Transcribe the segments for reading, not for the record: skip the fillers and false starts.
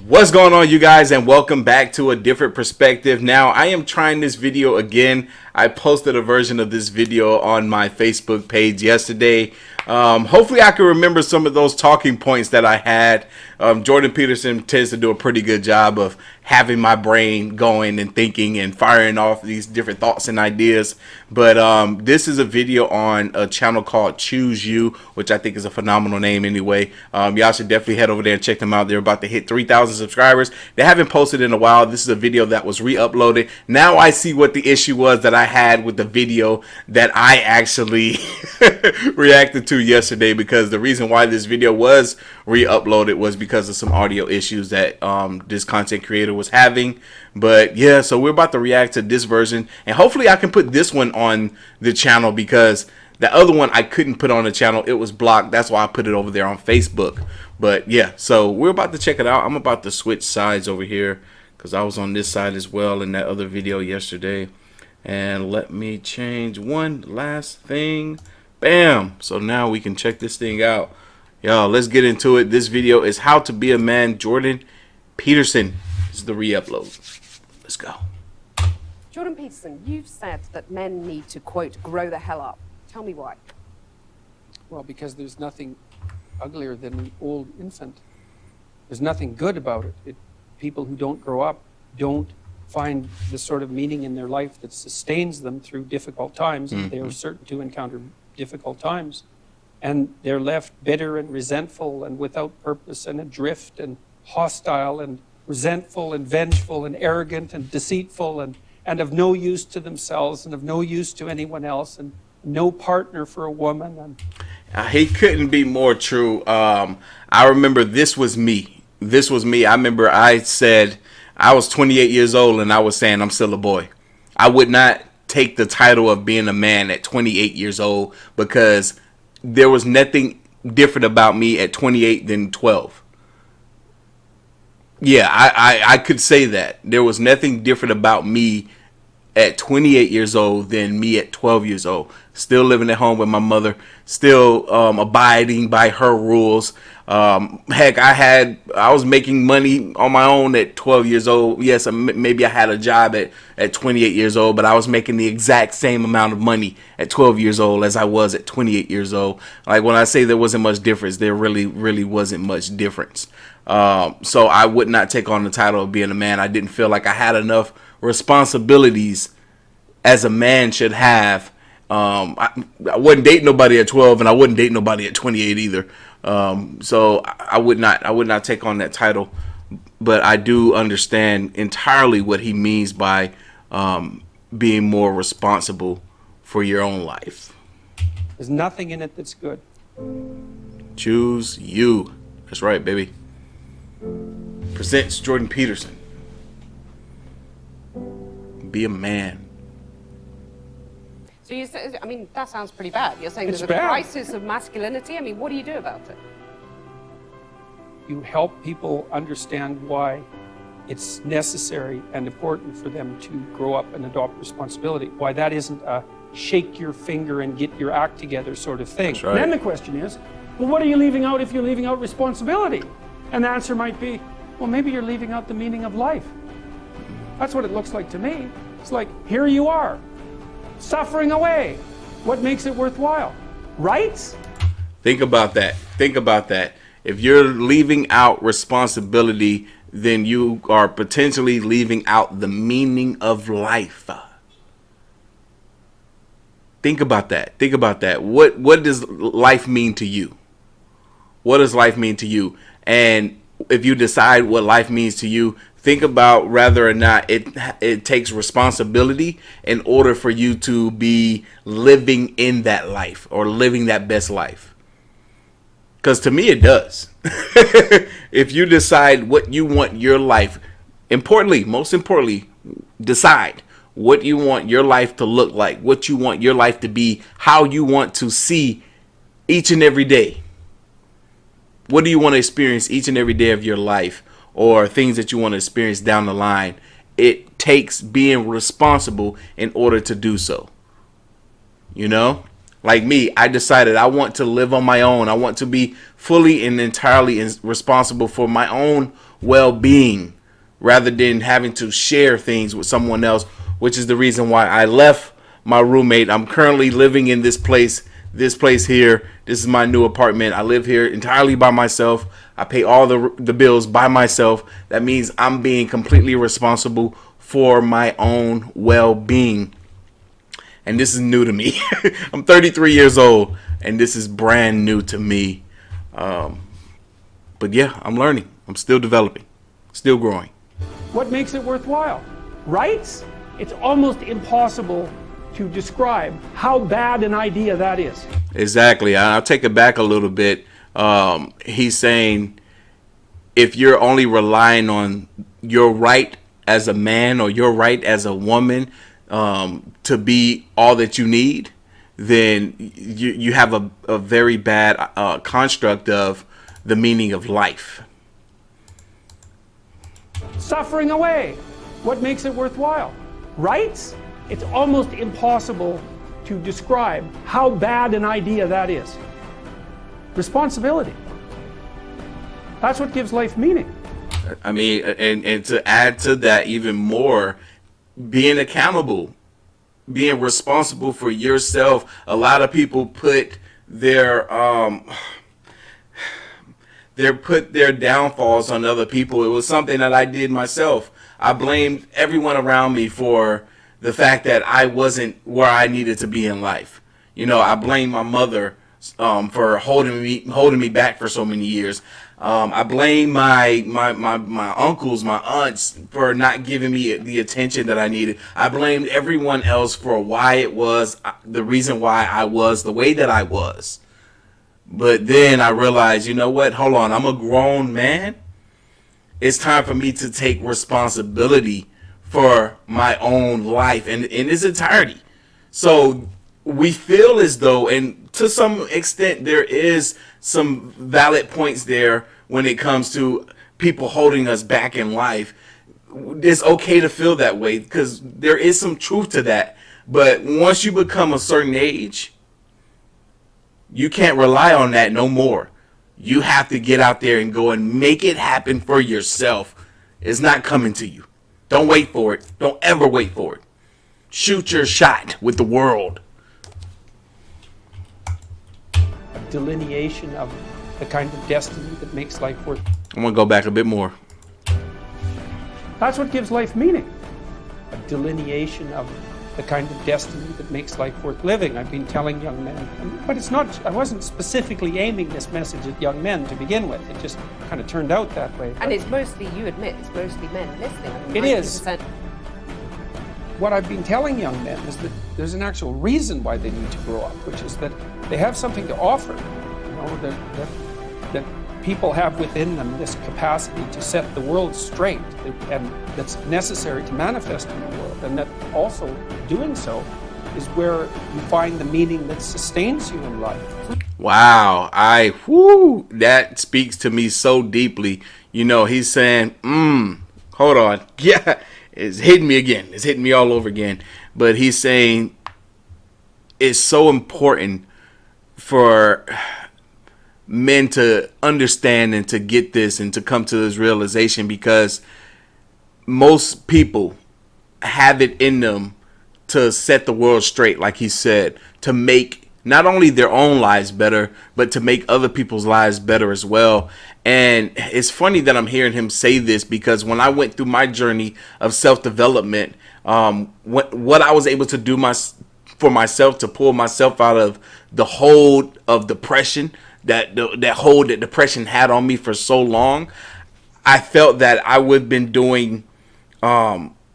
What's going on, you guys, and welcome back to a different perspective. Now, I am trying this video again. I posted a version of this video on my Facebook page yesterday. Hopefully I can remember some of those talking points that I had. Jordan Peterson tends to do a pretty good job of having my brain going and thinking and firing off these different thoughts and ideas. But this is a video on a channel called Choose You, which I think is a phenomenal name anyway. Y'all should definitely head over there and check them out. They're about to hit 3,000 subscribers. They haven't posted in a while. This is a video that was re-uploaded. Now I see what the issue was that I had with the video that I actually reacted to yesterday, because the reason why this video was re-uploaded was because of some audio issues that this content creator was having. But yeah, so we're about to react to this version, and hopefully I can put this one on the channel, because the other one I couldn't put on the channel. It was blocked. That's why I put it over there on Facebook. But yeah, so we're about to check it out. I'm about to switch sides over here because I was on this side as well in that other video yesterday. And let me change one last thing. Bam! So now we can check this thing out. Y'all, let's get into it. This video is How to Be a Man. Jordan Peterson is the re-upload. Let's go. Jordan Peterson, you've said that men need to, quote, grow the hell up. Tell me why. Well, because there's nothing uglier than an old infant. There's nothing good about it. People who don't grow up don't find the sort of meaning in their life that sustains them through difficult times, and they are certain to encounter difficult times. And they're left bitter and resentful and without purpose and adrift and hostile and resentful and vengeful and arrogant and deceitful and of no use to themselves and of no use to anyone else and no partner for a woman. And He couldn't be more true. I remember this was me. This was me. I remember I said I was 28 years old and I was saying I'm still a boy. I would not take the title of being a man at 28 years old, because there was nothing different about me at 28 than 12. Yeah, I could say that. There was nothing different about me at 28 years old than me at 12 years old. Still living at home with my mother, still abiding by her rules. Heck, I was making money on my own at 12 years old. Yes, maybe I had a job at 28 years old, but I was making the exact same amount of money at 12 years old as I was at 28 years old. Like, when I say there wasn't much difference, there really wasn't much difference. So I would not take on the title of being a man. I didn't feel like I had enough responsibilities as a man should have. I wouldn't date nobody at 12, and I wouldn't date nobody at 28 either. So I would not take on that title. But I do understand entirely what he means by being more responsible for your own life. there's nothing in it that's good. Choose you. That's right, baby. Presents Jordan Peterson. Be a man. So you say, I mean, that sounds pretty bad. You're saying It's there's a bad. crisis of masculinity? I mean, what do you do about it? You help people understand why it's necessary and important for them to grow up and adopt responsibility. Why that isn't a shake your finger and get your act together sort of thing. That's right. Then the question is, well, what are you leaving out if you're leaving out responsibility? And the answer might be, well, maybe you're leaving out the meaning of life. That's what it looks like to me. It's like, here you are, suffering away. What makes it worthwhile? Rights? Think about that. Think about that. If you're leaving out responsibility, then you are potentially leaving out the meaning of life. Think about that. Think about that. What does life mean to you? What does life mean to you? And if you decide what life means to you, think about whether or not it takes responsibility in order for you to be living in that life or living that best life. Because to me, it does. If you decide what you want your life, most importantly, decide what you want your life to look like, what you want your life to be, how you want to see each and every day. What do you want to experience each and every day of your life, or things that you want to experience down the line? It takes being responsible in order to do so. You know? like me, I decided I want to live on my own. I want to be fully and entirely responsible for my own well-being rather than having to share things with someone else, which is the reason why I left my roommate. I'm currently living in this place here. This is my new apartment. I live here entirely by myself. I pay all the bills by myself. That means I'm being completely responsible for my own well-being. And this is new to me. I'm 33 years old, and this is brand new to me. But yeah, I'm learning. I'm still developing, still growing. What makes it worthwhile? Rights? It's almost impossible to describe how bad an idea that is. Exactly. I'll take it back a little bit. He's saying if you're only relying on your right as a man or your right as a woman to be all that you need, then you have a very bad construct of the meaning of life. Suffering away. What makes it worthwhile? Rights? It's almost impossible to describe how bad an idea that is. Responsibility. That's what gives life meaning. I mean, and to add to that even more, being accountable, being responsible for yourself. A lot of people put their downfalls on other people. It was something that I did myself. I blamed everyone around me for the fact that I wasn't where I needed to be in life. You know, I blamed my mother for holding me back for so many years. I blame my uncles, my aunts for not giving me the attention that I needed. I blamed everyone else for why it was the reason why I was the way that I was. But then I realized, you know what? Hold on. I'm a grown man. It's time for me to take responsibility for my own life in its entirety. So we feel as though, and to some extent, there is some valid points there when it comes to people holding us back in life. It's okay to feel that way because there is some truth to that. But once you become a certain age, you can't rely on that no more. You have to get out there and go and make it happen for yourself. It's not coming to you. Don't wait for it. Don't ever wait for it. Shoot your shot with the world. A delineation of the kind of destiny that makes life worth. I'm going to go back a bit more. That's what gives life meaning. A delineation of the kind of destiny that makes life worth living. I've been telling young men, but it's not, I wasn't specifically aiming this message at young men to begin with. It just kind of turned out that way. And it's mostly, you admit, it's mostly men listening. I mean, It is. 90%. What I've been telling young men is that there's an actual reason why they need to grow up, which is that they have something to offer. You know, that people have within them this capacity to set the world straight, and that's necessary to manifest in the world, and that also doing so is where you find the meaning that sustains you in life. Wow, that speaks to me so deeply. You know, he's saying, hold on. Yeah, it's hitting me again. It's hitting me all over again. But he's saying it's so important for men to understand and to get this and to come to this realization, because most people have it in them to set the world straight, like he said, to make not only their own lives better, but to make other people's lives better as well. And it's funny that I'm hearing him say this, because when I went through my journey of self-development, what I was able to do for myself to pull myself out of the hold of depression, that hold that depression had on me for so long, I felt that I would have been doing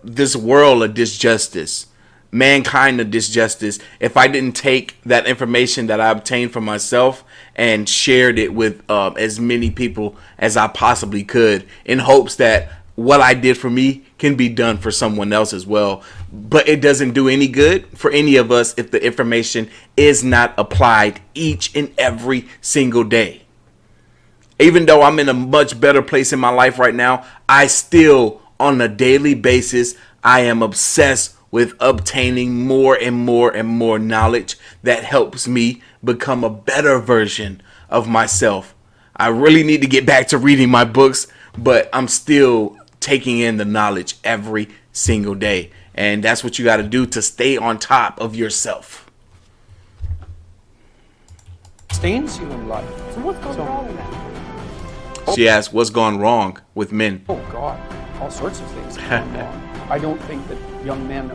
this world a disjustice, mankind a disjustice, if I didn't take that information that I obtained for myself and shared it with as many people as I possibly could, in hopes that what I did for me can be done for someone else as well. But it doesn't do any good for any of us if the information is not applied each and every single day. Even though I'm in a much better place in my life right now, I still, on a daily basis, I am obsessed with obtaining more and more and more knowledge that helps me become a better version of myself. I really need to get back to reading my books, but I'm still taking in the knowledge every single day. And that's what you got to do to stay on top of yourself. Sustains you in life. So what's gone wrong then? She asked, what's gone wrong with men? Oh God, all sorts of things have gone wrong. I don't think that young men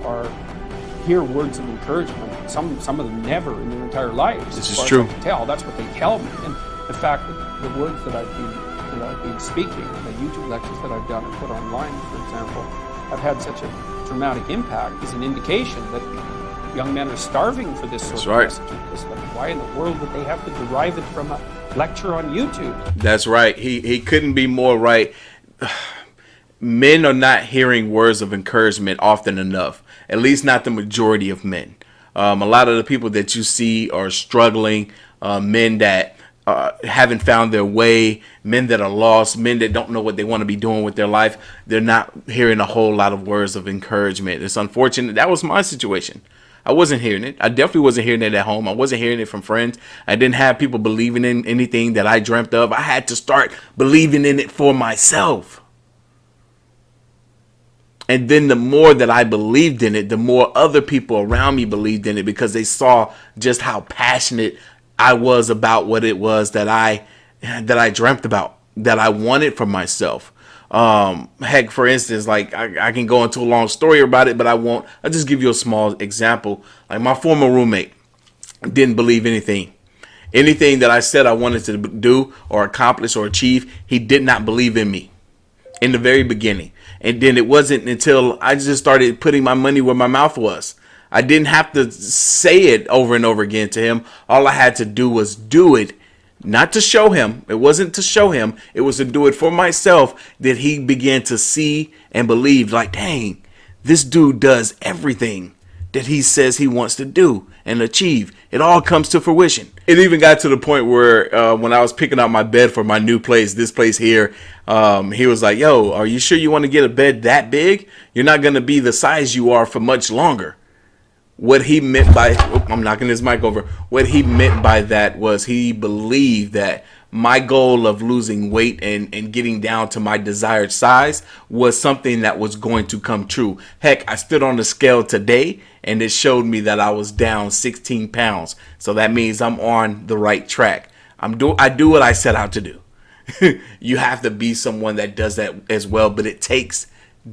hear words of encouragement. Some of them never in their entire lives. This as is far true. As I can tell. That's what they tell me. And the fact that the words that I've been speaking, the YouTube lectures that I've done and put online, for example, have had such a dramatic impact is an indication that young men are starving for this sort of message. Because why in the world would they have to derive it from a lecture on YouTube? That's right. He couldn't be more right. Men are not hearing words of encouragement often enough, at least not the majority of men. A lot of the people that you see are struggling, men that haven't found their way, men that are lost, men that don't know what they want to be doing with their life. They're not hearing a whole lot of words of encouragement. It's unfortunate. That was my situation. I wasn't hearing it. I definitely wasn't hearing it at home. I wasn't hearing it from friends. I didn't have people believing in anything that I dreamt of. I had to start believing in it for myself. And then the more that I believed in it, the more other people around me believed in it, because they saw just how passionate I was about what it was that I dreamt about, that I wanted for myself. Heck, for instance, like I can go into a long story about it, but I won't. I'll just give you a small example. Like my former roommate didn't believe anything that I said I wanted to do or accomplish or achieve. He did not believe in me in the very beginning. And then it wasn't until I just started putting my money where my mouth was. I didn't have to say it over and over again to him. All I had to do was do it, not to show him. It wasn't to show him. It was to do it for myself, that he began to see and believe, like, dang, this dude does everything that he says he wants to do and achieve. It all comes to fruition. It even got to the point where when I was picking out my bed for my new place, this place here, he was like, yo, are you sure you want to get a bed that big? You're not going to be the size you are for much longer. What he meant by, I'm knocking his mic over. What he meant by that was he believed that my goal of losing weight and getting down to my desired size was something that was going to come true. Heck, I stood on the scale today and it showed me that I was down 16 pounds. So that means I'm on the right track. I do what I set out to do. You have to be someone that does that as well, but it takes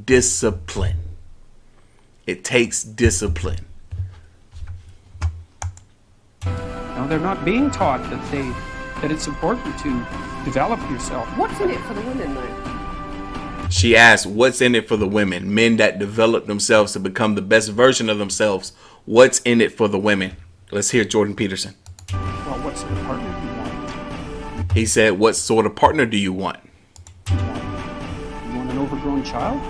discipline. It takes discipline. Now, they're not being taught that it's important to develop yourself. What's in it for the women, though? She asked, what's in it for the women? Men that develop themselves to become the best version of themselves. What's in it for the women? Let's hear Jordan Peterson. Well, what sort of partner do you want? He said, what sort of partner do you want? Do you want an overgrown child?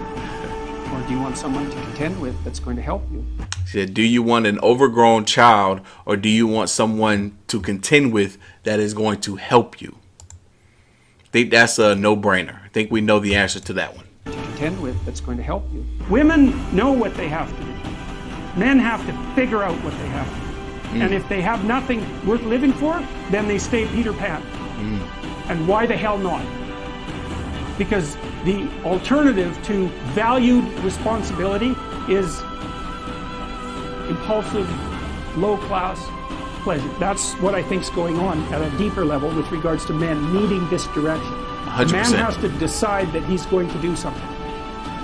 Or do you want someone to contend with that's going to help you? She said, do you want an overgrown child, or do you want someone to contend with that is going to help you? I think that's a no-brainer. I think we know the answer to that one. To contend with that's going to help you. Women know what they have to do. Men have to figure out what they have to do. And if they have nothing worth living for, then they stay Peter Pan. And why the hell not? Because the alternative to valued responsibility is impulsive, low-class pleasure. That's what I think is going on at a deeper level with regards to men needing this direction. 100%. A man has to decide that he's going to do something.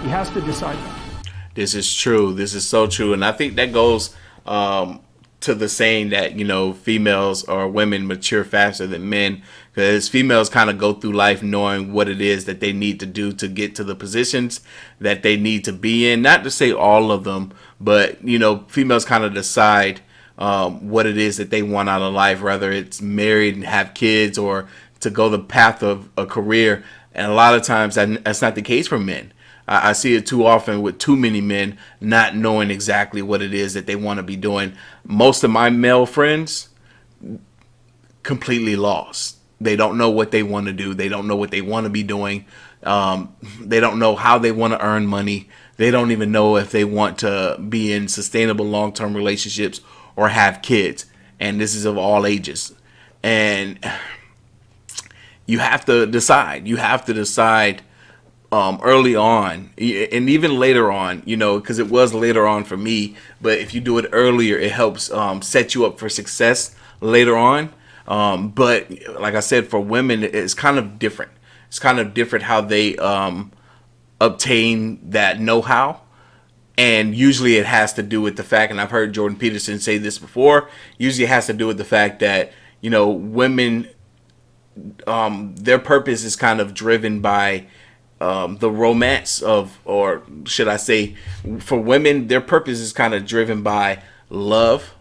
He has to decide that. This is true. This is so true. And I think that goes to the saying that, you know, females or women mature faster than men, because females kind of go through life knowing what it is that they need to do to get to the positions that they need to be in. Not to say all of them, but, you know, females kind of decide what it is that they want out of life, whether it's married and have kids or to go the path of a career. And a lot of times that's not the case for men. I see it too often with too many men not knowing exactly what it is that they want to be doing. Most of my male friends, completely lost. They don't know what they want to do. They don't know what they want to be doing. They don't know how they want to earn money. they don't even know if they want to be in sustainable long-term relationships or have kids. And this is of all ages. And you have to decide. You have to decide early on, and even later on, you know, because it was later on for me. But if you do it earlier, it helps set you up for success later on. But like I said, for women, it's kind of different. It's kind of different how they obtain that know-how. And usually it has to do with the fact, and I've heard Jordan Peterson say this before, usually it has to do with the fact that, you know, women, their purpose is kind of driven by the romance of, or should I say, for women, their purpose is kind of driven by love,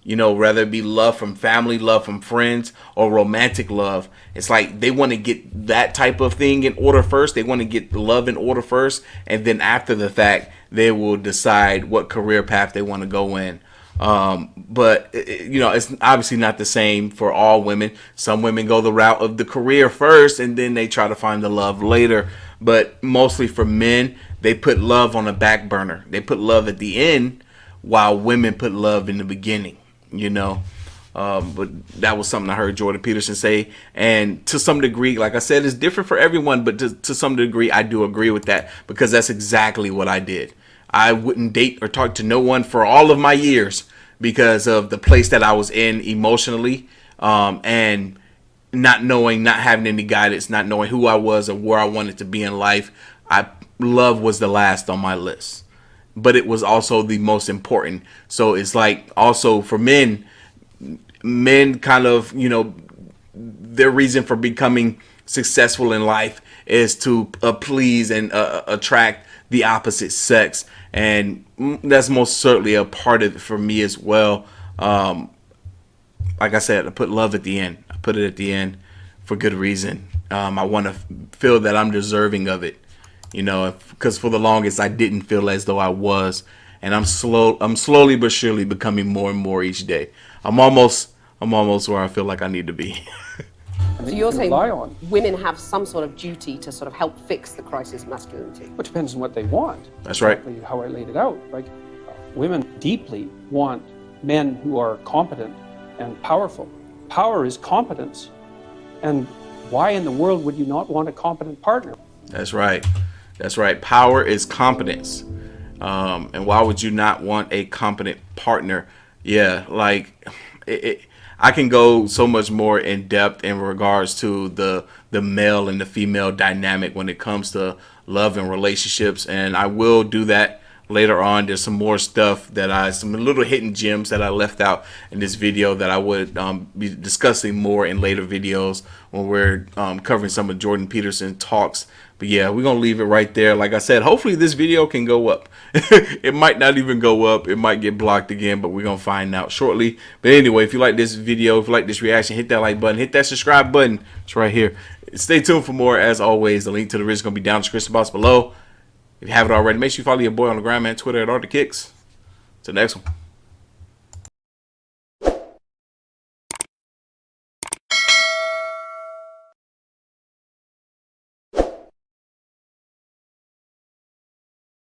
you know, whether it be love from family, love from friends, or romantic love. It's like they want to get that type of thing in order first. They want to get love in order first, and then after the fact, they will decide what career path they want to go in. But you know, it's obviously not the same for all women. Some women go the route of the career first, and then they try to find the love later. But mostly for men, they put love on the back burner. They put love at the end, while women put love in the beginning, you know. But that was something I heard Jordan Peterson say. And to some degree, like I said, it's different for everyone. But to some degree, I do agree with that, because that's exactly what I did. I wouldn't date or talk to no one for all of my years because of the place that I was in emotionally, and not knowing, not having any guidance, not knowing who I was or where I wanted to be in life. Love was the last on my list, but it was also the most important. So it's like also for men kind of, you know, their reason for becoming successful in life is to please and attract the opposite sex. And that's most certainly a part of it for me as well. Like I said, I put love at the end. I put it at the end for good reason. I want to feel that I'm deserving of it, you know, because for the longest I didn't feel as though I was. And I'm slowly but surely becoming more and more each day. I'm almost where I feel like I need to be. So you're saying women have some sort of duty to sort of help fix the crisis of masculinity? Which depends on what they want. That's right. Exactly how I laid it out. Like, women deeply want men who are competent and powerful. Power is competence. And why in the world would you not want a competent partner? That's right. That's right. Power is competence. And why would you not want a competent partner? Yeah, like I can go so much more in depth in regards to the male and the female dynamic when it comes to love and relationships, and I will do that later on. There's some more stuff that some little hidden gems that I left out in this video that I would be discussing more in later videos when we're covering some of Jordan Peterson talks. But yeah, we're going to leave it right there. Like I said, hopefully this video can go up. It might not even go up. It might get blocked again, but we're going to find out shortly. But anyway, if you like this video, if you like this reaction, hit that like button, hit that subscribe button. It's right here. Stay tuned for more. As always, the link to the video is going to be down in the description box below. If you haven't already, make sure you follow your boy on the gram and Twitter at Artofkickz. Till next one.